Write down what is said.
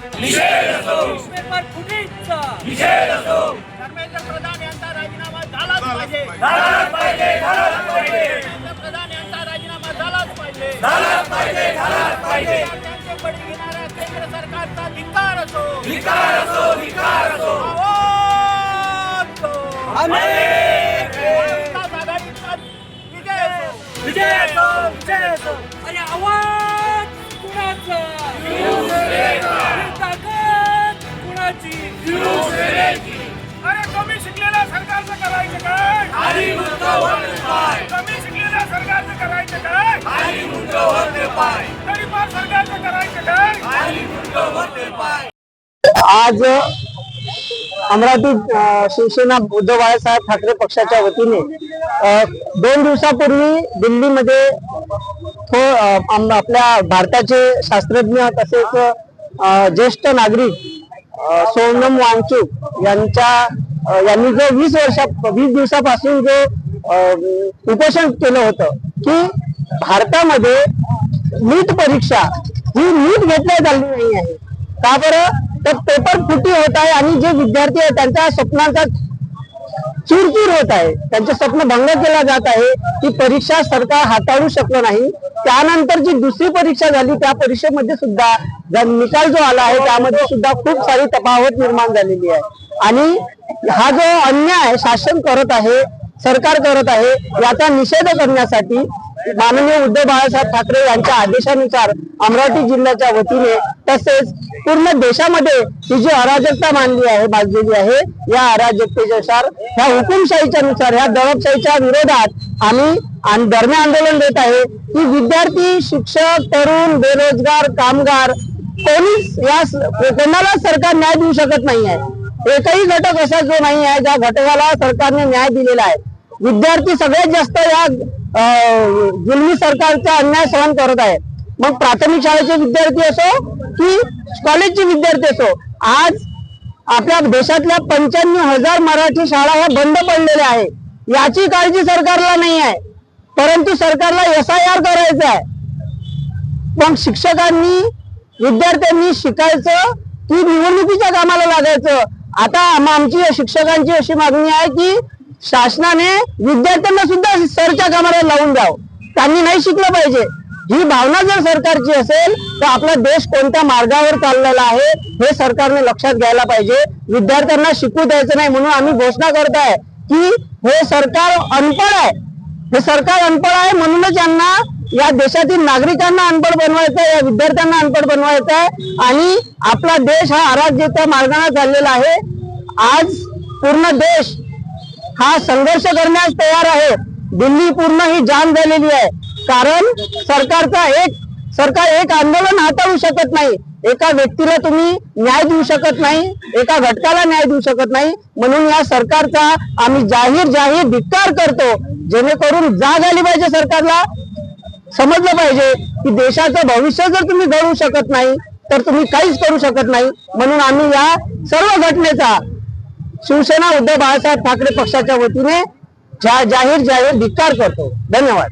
निषेध असो, पेपर फुटीचा निषेध असो, धर्मेंद्र प्रधान यांचा राजीनामा झालाच पाहिजे, झालाच पाहिजे, झालाच पाहिजे, धर्मेंद्र प्रधान यांचा राजीनामा झालाच पाहिजे, झालाच पाहिजे, झालाच पाहिजे, विद्यार्थ्यांचे बळी घेणाऱ्या केंद्र सरकारचा धिक्कार असो, धिक्कार असो, धिक्कार असो, आवाज दो. महाविकास आघाडीचा विजय असो, विजय असो, विजय असो, आणि आवाज कुणाचा, ही ताकद कुणाची, अरे कमी शिकलेल्या सरकारचं करायचं काय, खाली मुंडकं वरते पाय, कमी शिकलेल्या सरकारचं करायचं काय, खाली मुंडकं वरते पाय, गरीबार सरकारचं करायचं काय. खाली मुंडकं वरते पाय. आज अमरावती शिवसेना उद्धव बाळासाहेब ठाकरे पक्षाच्या वतीने 2 दिवसापूर्वी दिल्लीमध्ये आपल्या भारताचे शास्त्रज्ञ तसेच ज्येष्ठ नागरिक सोनम वांगचुक यांनी जो 20 दिवसापासून जो उपोषण केलं होतं की भारतामध्ये नीट परीक्षा ही नीट घेतली झाली नाही आहे. का बरं? तर पेपर फुटी होत आहे आणि जे विद्यार्थी आहेत त्यांच्या स्वप्नांचा चूरचूर होत आहे, त्यांचे स्वप्न भंग केला जात आहे. ती परीक्षा सरकार हाताळू शकलं नाही. त्यानंतर जी दुसरी परीक्षा झाली त्या परीक्षेमध्ये सुद्धा निकाल जो आला आहे त्यामध्ये सुद्धा खूप सारी तफावत निर्माण झालेली आहे. आणि हा जो अन्याय शासन करत आहे, सरकार करत आहे, याचा निषेध करण्यासाठी माननीय उद्धव बाळासाहेब ठाकरे यांच्या आदेशानुसार अमरावती जिल्ह्याच्या वतीने तसेच पूर्ण देशामध्ये ही जी अराजकता माजलेली आहे, या अराजकतेनुसार, ह्या हुकुमशाहीच्या नुसार, ह्या दडपशाहीच्या विरोधात आम्ही धरणे आंदोलन देत आहे की विद्यार्थी, शिक्षक, तरुण, बेरोजगार, कामगार कोणाला सरकार न्याय देऊ शकत नाही आहे. एकही घटक असा जो नाही आहे ज्या घटकाला सरकारने न्याय दिलेला आहे. विद्यार्थी सगळ्यात जास्त या जुलमी सरकारचा अन्याय सहन करत आहे. मग प्राथमिक शाळेचे विद्यार्थी असो की कॉलेजचे विद्यार्थी असो, आज आपल्या देशातल्या 95,000 मराठी शाळा ह्या बंद पडलेल्या आहे. याची काळजी सरकारला नाही आहे, परंतु सरकारला SIR करायचं आहे. मग शिक्षकांनी, विद्यार्थ्यांनी शिकायचं की निवडणुकीच्या कामाला लागायचं. आता आमची शिक्षकांची अशी मागणी आहे की शासनाने विद्यार्थ्यांना सुद्धा सरच्या कामाला लावून द्यावं. त्यांनी नाही शिकलं पाहिजे. ही भावना जर सरकारची असेल तर आपला देश कोणत्या मार्गावर चाललेला आहे हे सरकारने लक्षात घ्यायला पाहिजे. विद्यार्थ्यांना शिकू द्यायचं नाही म्हणून आम्ही घोषणा करत आहे की हे सरकार अनपढ आहे. हे सरकार अनपढ आहे म्हणूनच यांना, या देशातील नागरिकांना अनपढ बनवायचं आहे, या विद्यार्थ्यांना अनपढ बनवायचं आहे आणि आपला देश हा अराजकतेच्या मार्गाने चाललेला आहे. आज पूर्ण देश हा संघर्ष करण्यास तयार आहे. दिल्ली पूर्ण ही जाम झालेली आहे. कारण सरकार एक आंदोलन हाताळू शकत नाही. एका व्यक्तीला तुम्ही न्याय देऊ शकत नाही, एका घटकाला न्याय देऊ शकत नाही. म्हणून या सरकारचा आम्ही जाहीर धिक्कार करतो. जेणेकरून जाग आली पाहिजे, सरकारला समजलं पाहिजे की देशाचं भविष्य जर तुम्ही घडवू शकत नाही तर तुम्ही काहीच करू शकत नाही. म्हणून आम्ही या सर्व घटनेचा शिवसेना उद्धव बाळासाहेब ठाकरे पक्षाच्या वतीने जाहीर धिक्कार करतो. धन्यवाद.